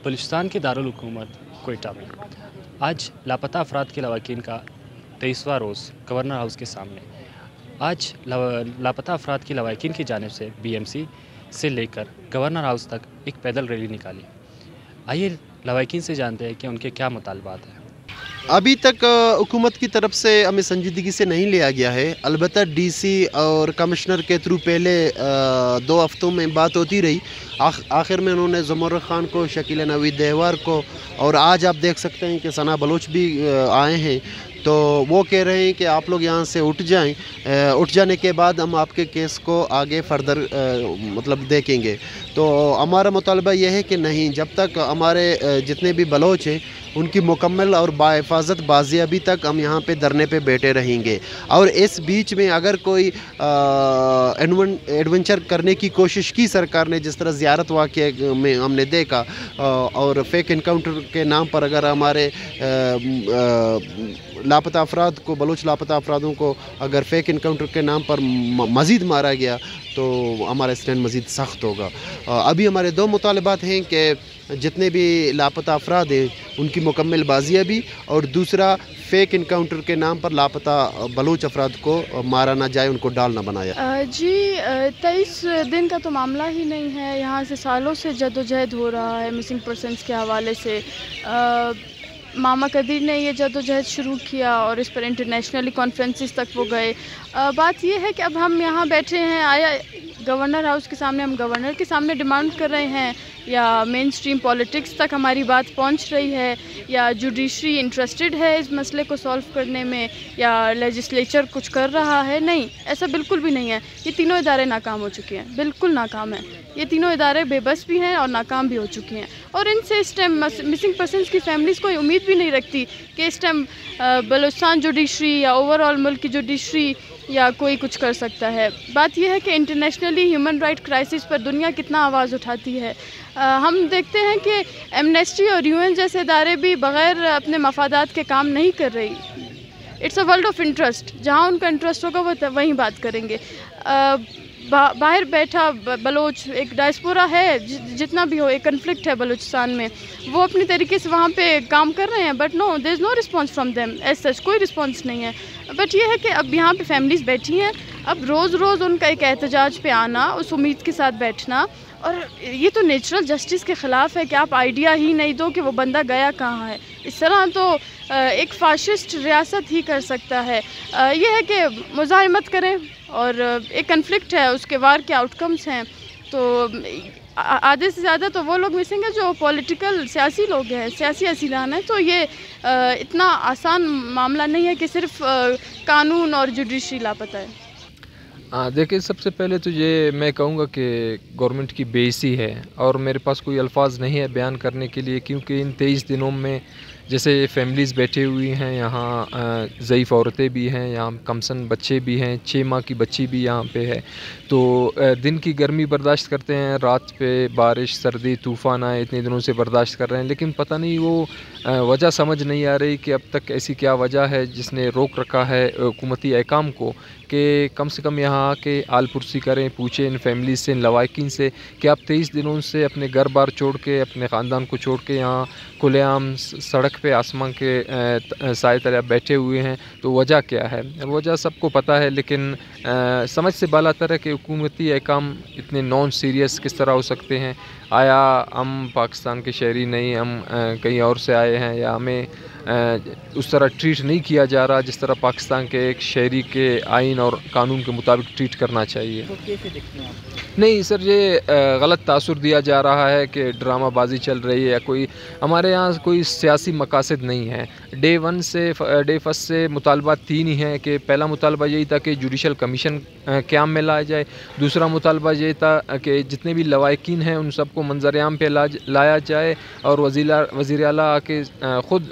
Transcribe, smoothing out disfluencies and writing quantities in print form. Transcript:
بلوچستان کے دارالحکومت کوئٹہ میں آج لاپتہ افراد کے لواحقین کا 23واں روز گورنر ہاؤس کے سامنے آج لاپتہ افراد کے لواحقین کی جانب سے BMC سے لے کر گورنر ہاؤس تک ایک پیدل ریلی نکالی۔ آئیے لواحقین سے جانتے ہیں کہ ان کے کیا مطالبات ہیں۔ ابھی تک حکومت کی طرف سے ہمیں سنجیدگی سے نہیں لیا گیا ہے، البتہ DC اور کمشنر کے تھرو پہلے 2 ہفتوں میں بات ہوتی رہی۔ آخر میں انہوں نے زمر خان کو، شکیل نوید دیوار کو، اور آج آپ دیکھ سکتے ہیں کہ ثنا بلوچ بھی آئے ہیں، تو وہ کہہ رہے ہیں کہ آپ لوگ یہاں سے اٹھ جائیں، اٹھ جانے کے بعد ہم آپ کے کیس کو آگے فردر دیکھیں گے۔ تو ہمارا مطالبہ یہ ہے کہ نہیں، جب تک ہمارے جتنے بھی بلوچ ہیں ان کی مکمل اور باحفاظت بازیابی تک ہم یہاں پہ دھرنے پہ بیٹھے رہیں گے۔ اور اس بیچ میں اگر کوئی ایڈونچر کرنے کی کوشش کی سرکار نے، جس طرح زیارت واقعہ میں ہم نے دیکھا، اور فیک انکاؤنٹر کے نام پر اگر ہمارے لاپتہ افراد کو، بلوچ لاپتہ افرادوں کو اگر فیک انکاؤنٹر کے نام پر مزید مارا گیا تو ہمارا اسٹینڈ مزید سخت ہوگا۔ ابھی ہمارے 2 مطالبات ہیں کہ جتنے بھی لاپتہ افراد ہیں ان کی مکمل بازیابی، اور دوسرا فیک انکاؤنٹر کے نام پر لاپتہ بلوچ افراد کو مارا نہ جائے، ان کو ڈال نہ بنایا۔ جی 23 دن کا تو معاملہ ہی نہیں ہے، یہاں سے سالوں سے جدوجہد ہو رہا ہے مسنگ پرسنس کے حوالے سے۔ ماما قدیر نے یہ جدوجہد شروع کیا اور اس پر انٹرنیشنلی کانفرنسز تک وہ گئے۔ بات یہ ہے کہ اب ہم یہاں بیٹھے ہیں، آیا گورنر ہاؤس کے سامنے ہم گورنر کے سامنے ڈیمانڈ کر رہے ہیں، یا مین اسٹریم پولیٹکس تک ہماری بات پہنچ رہی ہے، یا جوڈیشری انٹرسٹڈ ہے اس مسئلے کو سولو کرنے میں، یا لیجسلیچر کچھ کر رہا ہے؟ نہیں، ایسا بالکل بھی نہیں ہے۔ یہ تینوں ادارے ناکام ہو چکے ہیں، بالکل ناکام ہیں۔ یہ تینوں ادارے بے بس بھی ہیں اور ناکام بھی ہو چکے ہیں، اور ان سے اس ٹائم مسنگ پرسنس کی فیملیز کوئی امید بھی نہیں رکھتی کہ اس ٹائم بلوچستان جوڈیشری یا اوور آل ملک کی جوڈیشری یا کوئی کچھ کر سکتا ہے۔ بات یہ ہے کہ انٹرنیشنلی ہیومن رائٹ کرائسس پر دنیا کتنا آواز اٹھاتی ہے۔ ہم دیکھتے ہیں کہ ایمنیسٹی اور UN جیسے ادارے بھی بغیر اپنے مفادات کے کام نہیں کر رہی۔ It's a world of interest, جہاں ان کا انٹرسٹ ہوگا وہ وہیں بات کریں گے۔ باہر بیٹھا بلوچ ایک ڈائسپورا ہے، جتنا بھی ہو، ایک کنفلکٹ ہے بلوچستان میں، وہ اپنی طریقے سے وہاں پہ کام کر رہے ہیں، but no there is no response from them, as such کوئی رسپانس نہیں ہے۔ بٹ یہ ہے کہ اب یہاں پہ فیملیز بیٹھی ہیں، اب روز روز ان کا ایک احتجاج پہ آنا، اس امید کے ساتھ بیٹھنا، اور یہ تو نیچرل جسٹس کے خلاف ہے کہ آپ آئیڈیا ہی نہیں دو کہ وہ بندہ گیا کہاں ہے۔ اس طرح تو ایک فاشسٹ ریاست ہی کر سکتا ہے۔ یہ ہے کہ مزاحمت کریں، اور ایک کنفلکٹ ہے، اس کے وار کے آؤٹ کمز ہیں، تو آدھے سے زیادہ تو وہ لوگ مسنگ ہیں جو پولیٹیکل سیاسی لوگ ہیں، سیاسی اسیران ہیں، تو یہ اتنا آسان معاملہ نہیں ہے کہ صرف قانون اور جوڈیشری لاپتہ ہے۔ دیکھیں، سب سے پہلے تو یہ میں کہوں گا کہ گورنمنٹ کی بے حسی ہے، اور میرے پاس کوئی الفاظ نہیں ہے بیان کرنے کے لیے، کیونکہ ان 23 دنوں میں جیسے فیملیز بیٹھے ہوئی ہیں یہاں، ضعیف عورتیں بھی ہیں یہاں، کمسن بچے بھی ہیں، 6 ماہ کی بچی بھی یہاں پہ ہے، تو دن کی گرمی برداشت کرتے ہیں، رات پہ بارش، سردی، طوفان آئے، اتنے دنوں سے برداشت کر رہے ہیں، لیکن پتہ نہیں وہ وجہ سمجھ نہیں آ رہی کہ اب تک ایسی کیا وجہ ہے جس نے روک رکھا ہے حکومتی احکام کو کہ کم سے کم یہاں آ کے آل پرسی کریں، پوچھیں ان فیملیز سے، ان لواحقین سے کہ آپ 23 دنوں سے اپنے گھر بار چھوڑ کے، اپنے خاندان کو چھوڑ کے یہاں کھلے عام سڑک پہ آسمان کے سائے تلے آپ بیٹھے ہوئے ہیں، تو وجہ کیا ہے؟ وجہ سب کو پتہ ہے، لیکن سمجھ سے بالاتر ہے کہ حکومتی احکام اتنے نان سیریس کس طرح ہو سکتے ہیں؟ آیا ہم پاکستان کے شہری نہیں، ہم کہیں اور سے آئے ہیں، یا ہمیں اس طرح ٹریٹ نہیں کیا جا رہا جس طرح پاکستان کے ایک شہری کے آئین اور قانون کے مطابق ٹریٹ کرنا چاہیے؟ نہیں سر، یہ غلط تاثر دیا جا رہا ہے کہ ڈرامہ بازی چل رہی ہے، یا کوئی ہمارے یہاں کوئی سیاسی مقاصد نہیں ہے۔ ڈے فسٹ سے مطالبات 3 ہی ہیں کہ پہلا مطالبہ یہی تھا کہ جوڈیشل کمیشن قیام میں لایا جائے، دوسرا مطالبہ یہ تھا کہ جتنے بھی لواحقین ہیں ان سب کو منظر عام پہ لایا جائے، اور وزیر اعلیٰ آ کے خود